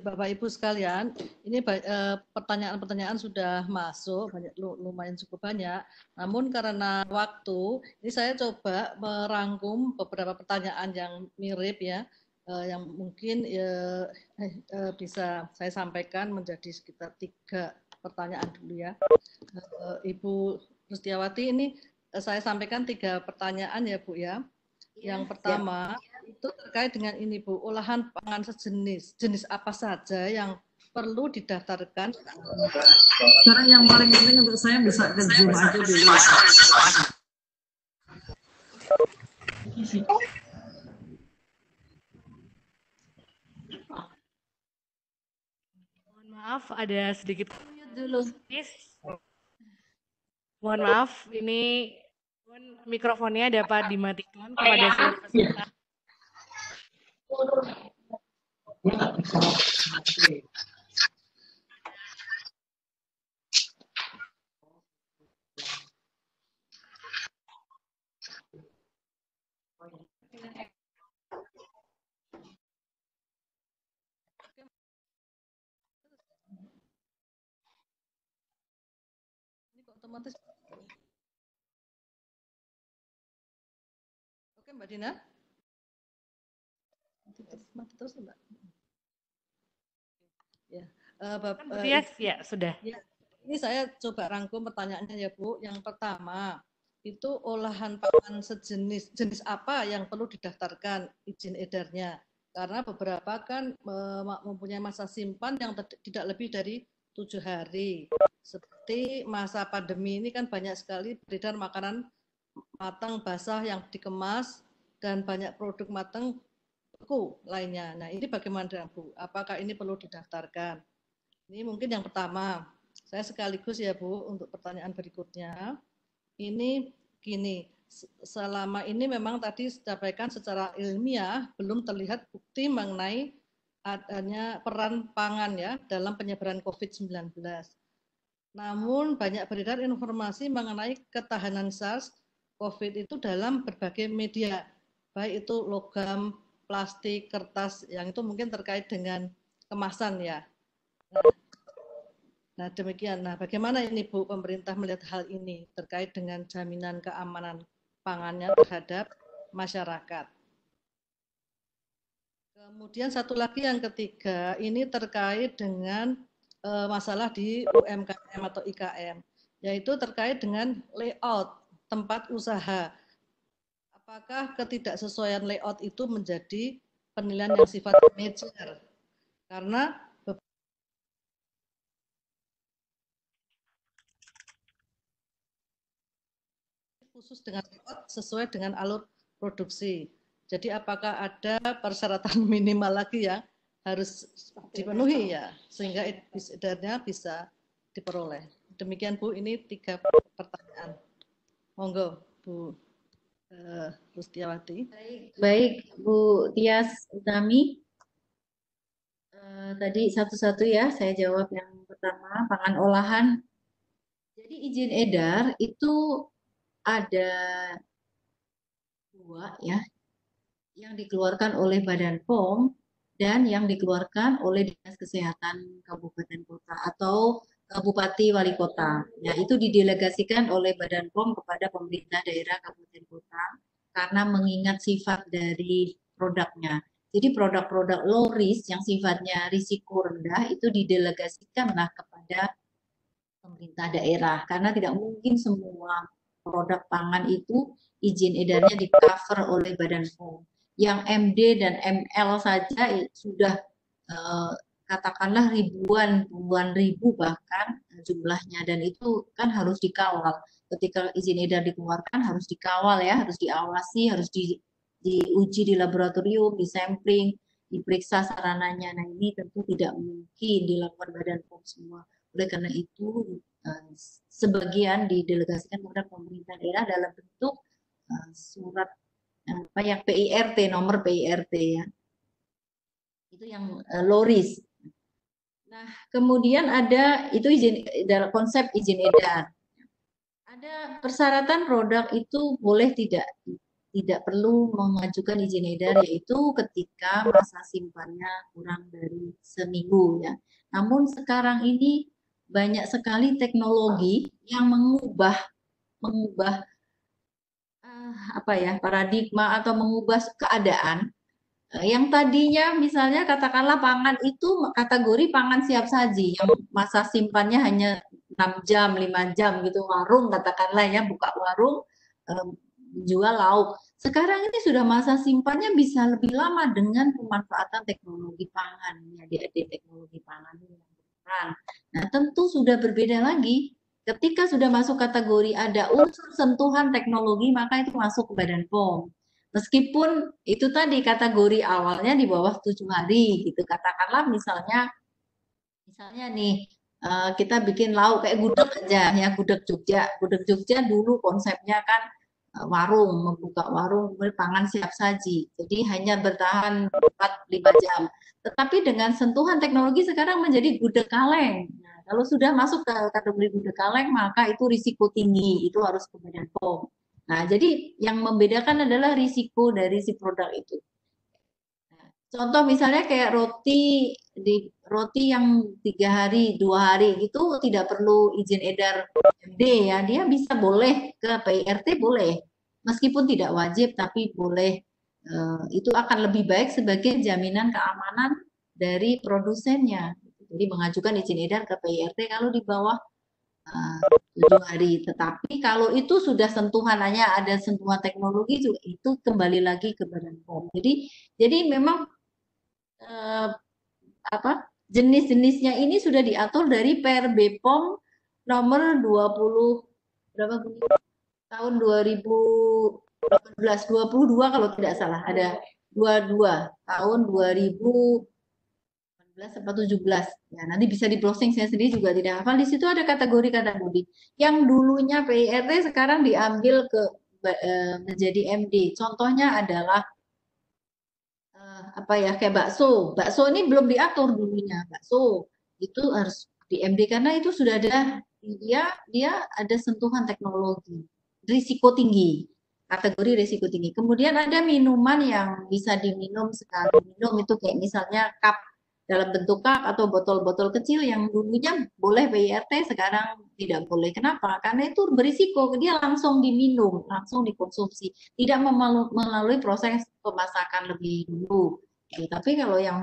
Bapak Ibu sekalian, ini pertanyaan-pertanyaan sudah masuk, lumayan cukup banyak. Namun karena waktu, ini saya coba merangkum beberapa pertanyaan yang mirip ya, yang mungkin bisa saya sampaikan menjadi sekitar 3 pertanyaan dulu ya. Ibu Rustiawati, ini saya sampaikan 3 pertanyaan ya Bu ya. Yang pertama itu terkait dengan ini Bu, olahan pangan jenis apa saja yang perlu didaftarkan. Sekarang yang paling penting untuk saya bisa ke Zoom aja dulu. Mohon maaf, ada sedikit dulu. Mohon maaf, ini mikrofonnya dapat dimatikan kepada seluruh peserta. Ini otomatis. Oke Mbak Dina. Mati terus Mbak. Ya, Yes, ya sudah. Ya, ini saya coba rangkum pertanyaannya ya Bu. Yang pertama, itu olahan pangan jenis apa yang perlu didaftarkan izin edarnya? Karena beberapa kan mempunyai masa simpan yang tidak lebih dari 7 hari. Seperti masa pandemi ini kan banyak sekali beredar makanan matang basah yang dikemas dan banyak produk matang beku lainnya. Nah, ini bagaimana Bu? Apakah ini perlu didaftarkan? Ini mungkin yang pertama. Saya sekaligus ya Bu untuk pertanyaan berikutnya. Ini gini, selama ini memang tadi disampaikan secara ilmiah belum terlihat bukti mengenai adanya peran pangan ya dalam penyebaran COVID-19. Namun banyak beredar informasi mengenai ketahanan SARS COVID itu dalam berbagai media, baik itu logam, plastik, kertas, yang itu mungkin terkait dengan kemasan ya. Nah demikian. Nah bagaimana ini Bu pemerintah melihat hal ini terkait dengan jaminan keamanan pangannya terhadap masyarakat. Kemudian satu lagi yang ketiga, ini terkait dengan masalah di UMKM atau IKM, yaitu terkait dengan layout tempat usaha. Apakah ketidaksesuaian layout itu menjadi penilaian yang sifatnya major? Karena khusus dengan layout sesuai dengan alur produksi. Jadi apakah ada persyaratan minimal lagi yang harus dipenuhi ya, sehingga edarnya bisa diperoleh. Demikian Bu, ini 3 pertanyaan. Monggo Bu Rustiawati. Baik Bu Tias Utami. Tadi satu-satu ya, saya jawab yang pertama, pangan olahan. Jadi izin edar itu ada 2 ya, yang dikeluarkan oleh Badan POM dan yang dikeluarkan oleh Dinas Kesehatan Kabupaten Kota atau Bupati Wali Kota. Ya, itu didelegasikan oleh Badan POM kepada pemerintah daerah Kabupaten Kota karena mengingat sifat dari produknya. Jadi produk-produk low risk yang sifatnya risiko rendah itu didelegasikanlah kepada pemerintah daerah karena tidak mungkin semua produk pangan itu izin edarnya di cover oleh Badan POM. Yang MD dan ML saja sudah katakanlah ribuan, puluhan ribu bahkan jumlahnya, dan itu kan harus dikawal. Ketika izin edar dikeluarkan harus dikawal ya, harus diawasi, harus diuji di laboratorium, di sampling, diperiksa sarananya. Nah ini tentu tidak mungkin dilakukan Badan POM semua. Oleh karena itu sebagian didelegasikan kepada pemerintah daerah dalam bentuk surat apa yang PIRT, nomor PIRT ya. Itu yang low risk. Nah, kemudian ada itu izin dalam konsep izin edar. Ada persyaratan produk itu boleh tidak tidak perlu mengajukan izin edar, yaitu ketika masa simpannya kurang dari seminggu ya. Namun sekarang ini banyak sekali teknologi yang mengubah apa ya, paradigma atau mengubah keadaan. Yang tadinya misalnya katakanlah pangan itu kategori pangan siap saji yang masa simpannya hanya 6 jam, 5 jam gitu, warung katakanlah ya, buka warung jual lauk. Sekarang ini sudah masa simpannya bisa lebih lama dengan pemanfaatan teknologi pangan ya, di teknologi pangan ini yang berperan. Nah, tentu sudah berbeda lagi. Ketika sudah masuk kategori ada unsur sentuhan teknologi, maka itu masuk ke Badan POM. Meskipun itu tadi kategori awalnya di bawah 7 hari gitu. Katakanlah misalnya nih kita bikin lauk kayak gudeg aja ya, gudeg Jogja. Gudeg Jogja dulu konsepnya kan warung, membuka warung pangan siap saji. Jadi hanya bertahan 4-5 jam. Tetapi dengan sentuhan teknologi sekarang menjadi gudeg kaleng. Nah, kalau sudah masuk ke kategori gudeg kaleng, maka itu risiko tinggi, itu harus ke Badan POM. Nah, jadi yang membedakan adalah risiko dari si produk itu. Nah, contoh misalnya kayak roti yang 3 hari, 2 hari gitu tidak perlu izin edar MD ya, dia bisa boleh ke PIRT boleh, meskipun tidak wajib tapi boleh. Itu akan lebih baik sebagai jaminan keamanan dari produsennya. Jadi mengajukan izin edar ke PIRT kalau di bawah 7 hari. Tetapi kalau itu sudah sentuhan, hanya ada sentuhan teknologi, itu kembali lagi ke Badan POM. Jadi memang jenis-jenisnya ini sudah diatur dari PRB POM nomor 20 berapa tahun 2018, 22 kalau tidak salah, ada 22 tahun 2018 atau 17. Ya, nanti bisa di browsing, saya sendiri juga tidak hafal. Di situ ada kategori-kategori. Yang dulunya PIRT sekarang diambil ke menjadi MD. Contohnya adalah apa ya, kayak bakso. Bakso ini belum diatur dulunya. Bakso itu harus di MD karena itu sudah ada dia ada sentuhan teknologi. Risiko tinggi. Kategori risiko tinggi. Kemudian ada minuman yang bisa diminum sekali minum, itu kayak misalnya cup dalam bentuk cup atau botol-botol kecil yang dulunya boleh PIRT sekarang tidak boleh. Kenapa? Karena itu berisiko, dia langsung diminum, langsung dikonsumsi, tidak melalui proses pemasakan lebih dulu. Tapi kalau yang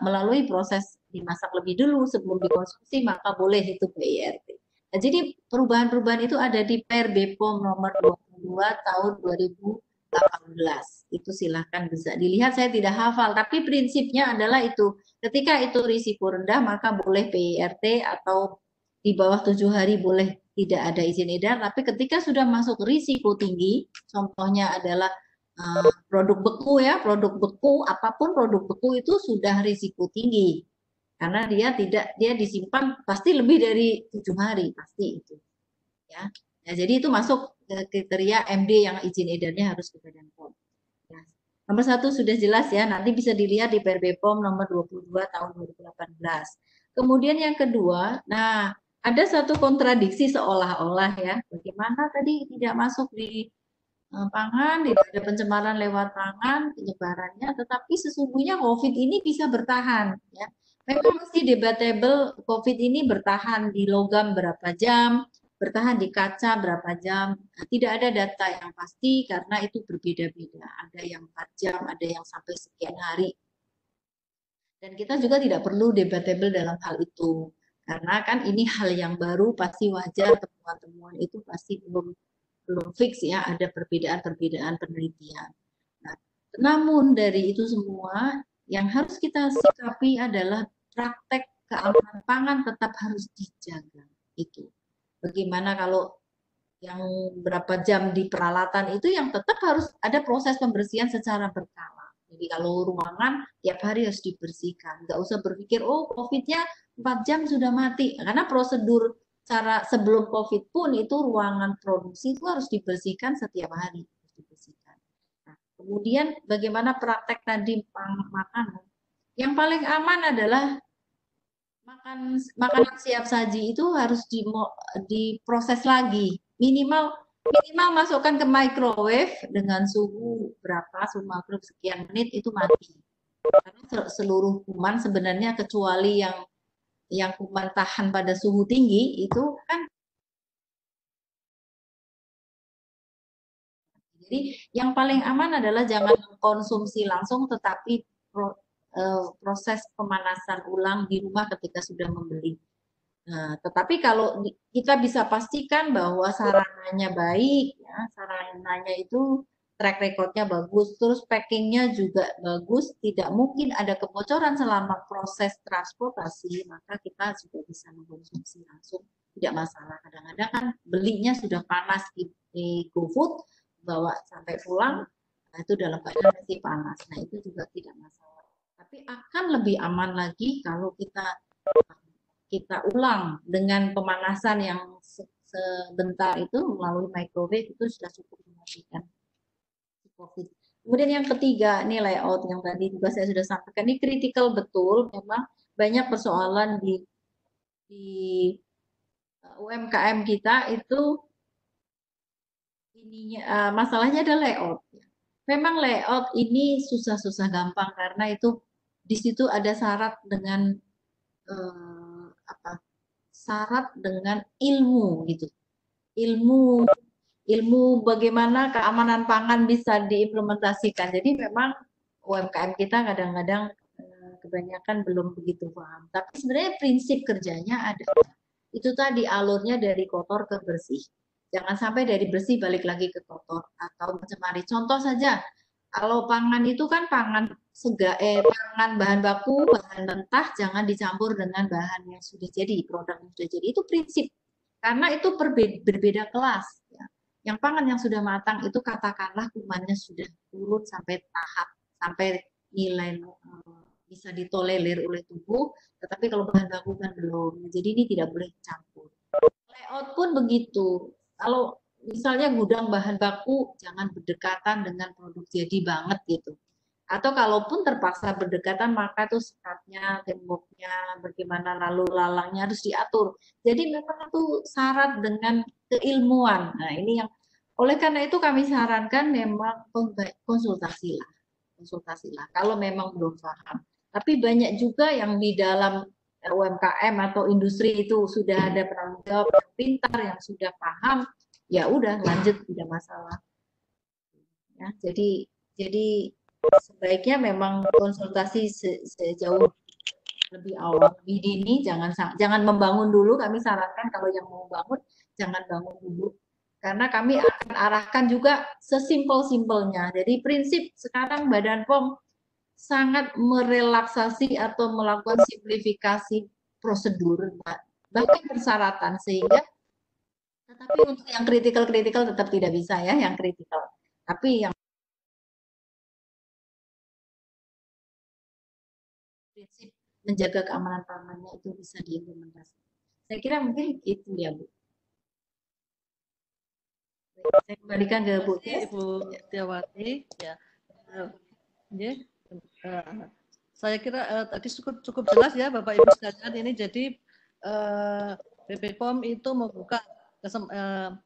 melalui proses dimasak lebih dulu sebelum dikonsumsi, maka boleh itu PIRT. Nah, jadi perubahan-perubahan itu ada di PRB POM nomor 22 tahun 2018. Itu silahkan bisa dilihat, saya tidak hafal, tapi prinsipnya adalah itu. Ketika itu risiko rendah, maka boleh PIRT, atau di bawah 7 hari boleh tidak ada izin edar. Tapi ketika sudah masuk risiko tinggi, contohnya adalah produk beku ya, produk beku, apapun produk beku itu sudah risiko tinggi. Karena dia disimpan pasti lebih dari 7 hari, pasti itu. Ya. Nah, jadi itu masuk kriteria MD yang izin edarnya harus ke Badan POM. Ya. Nomor 1 sudah jelas ya, nanti bisa dilihat di PRB POM nomor 22 tahun 2018. Kemudian yang kedua, nah ada satu kontradiksi seolah-olah ya, bagaimana tadi tidak masuk di pangan, tidak ada pencemaran lewat pangan, penyebarannya, tetapi sesungguhnya COVID ini bisa bertahan ya. Memang masih debatable COVID ini bertahan di logam berapa jam, bertahan di kaca berapa jam. Nah, tidak ada data yang pasti karena itu berbeda-beda. Ada yang 4 jam, ada yang sampai sekian hari. Dan kita juga tidak perlu debatable dalam hal itu. Karena kan ini hal yang baru, pasti wajar temuan-temuan itu pasti belum fix ya, ada perbedaan-perbedaan penelitian. Nah, namun dari itu semua yang harus kita sikapi adalah praktek keamanan pangan tetap harus dijaga. Itu bagaimana kalau yang berapa jam di peralatan itu yang tetap harus ada proses pembersihan secara berkala. Jadi kalau ruangan tiap hari harus dibersihkan. Nggak usah berpikir, oh COVID-nya 4 jam sudah mati. Karena prosedur cara sebelum COVID pun itu ruangan produksi itu harus dibersihkan setiap hari. Nah, kemudian bagaimana praktek tadi makanan? Yang paling aman adalah makanan siap saji itu harus diproses lagi. Minimal Minimal masukkan ke microwave dengan suhu berapa, suhu makro sekian menit itu mati. Karena seluruh kuman sebenarnya kecuali yang kuman tahan pada suhu tinggi itu kan. Jadi yang paling aman adalah jangan konsumsi langsung, tetapi proses pemanasan ulang di rumah ketika sudah membeli. Nah, tetapi kalau kita bisa pastikan bahwa sarananya baik, ya, sarananya itu track recordnya bagus, terus packingnya juga bagus, tidak mungkin ada kebocoran selama proses transportasi, maka kita juga bisa mengkonsumsi langsung, tidak masalah. Kadang-kadang kan belinya sudah panas di GoFood, bawa sampai pulang, nah itu dalam keadaan masih panas, nah itu juga tidak masalah. Tapi akan lebih aman lagi kalau kita ulang dengan pemanasan yang sebentar itu melalui microwave itu sudah cukup mematikan COVID. Kemudian yang ketiga, ini layout yang tadi juga saya sudah sampaikan, ini kritikal betul, memang banyak persoalan di UMKM kita itu ininya masalahnya adalah layout. Memang layout ini susah-susah gampang karena itu di situ ada syarat dengan apa? Syarat dengan ilmu gitu. Ilmu ilmu bagaimana keamanan pangan bisa diimplementasikan. Jadi memang UMKM kita kadang-kadang kebanyakan belum begitu paham. Tapi sebenarnya prinsip kerjanya ada. Itu tadi alurnya dari kotor ke bersih. Jangan sampai dari bersih balik lagi ke kotor atau mencemari. Contoh saja, kalau pangan itu kan pangan bahan baku, bahan mentah jangan dicampur dengan bahan yang sudah jadi, produk yang sudah jadi. Itu prinsip. Karena itu berbeda kelas. Ya. Yang pangan yang sudah matang itu katakanlah kumannya sudah turun sampai tahap, sampai nilai bisa ditolerir oleh tubuh, tetapi kalau bahan baku kan belum. Jadi ini tidak boleh campur. Layout pun begitu. Kalau misalnya gudang bahan baku jangan berdekatan dengan produk jadi banget gitu. Atau kalaupun terpaksa berdekatan maka itu sekatnya, temboknya, bagaimana lalu lalangnya harus diatur. Jadi memang itu syarat dengan keilmuan. Nah ini yang oleh karena itu kami sarankan memang konsultasilah, konsultasilah. Kalau memang belum paham. Tapi banyak juga yang di dalam UMKM atau industri itu sudah ada penanggung jawab yang pintar, yang sudah paham, ya udah lanjut tidak masalah. Ya, jadi sebaiknya memang konsultasi sejauh lebih awal, lebih dini, jangan membangun dulu. Kami sarankan kalau yang mau bangun jangan bangun dulu, karena kami akan arahkan juga sesimpel-simpelnya. Jadi prinsip sekarang Badan POM sangat merelaksasi atau melakukan simplifikasi prosedur bahkan persyaratan sehingga tetapi untuk yang kritikal tetap tidak bisa ya yang kritikal. Tapi yang prinsip menjaga keamanan pangannya itu bisa diimplementasikan. Saya kira mungkin itu ya Bu. Saya kembalikan ke Bu Tes. Ibu Tiawati ya. Ya. Saya kira tadi cukup jelas ya Bapak Ibu sekalian ini jadi BPOM itu membuka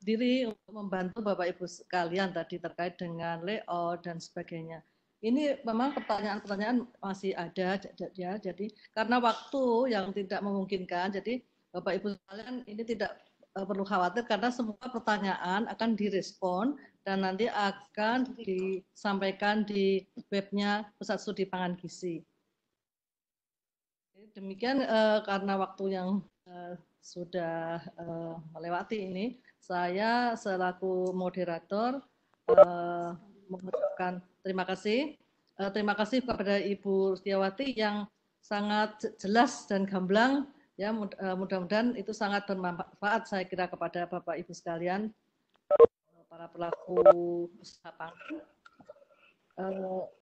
diri untuk membantu Bapak Ibu sekalian tadi terkait dengan layout dan sebagainya. Ini memang pertanyaan-pertanyaan masih ada ya. Jadi karena waktu yang tidak memungkinkan, jadi Bapak Ibu sekalian ini tidak perlu khawatir karena semua pertanyaan akan direspon dan nanti akan disampaikan di webnya Pusat Studi Pangan Gizi. Demikian karena waktu yang sudah melewati ini, saya selaku moderator mengucapkan terima kasih. Terima kasih kepada Ibu Tiawati yang sangat jelas dan gamblang. Ya, mudah-mudahan itu sangat bermanfaat saya kira kepada Bapak Ibu sekalian, para pelaku usaha pangan.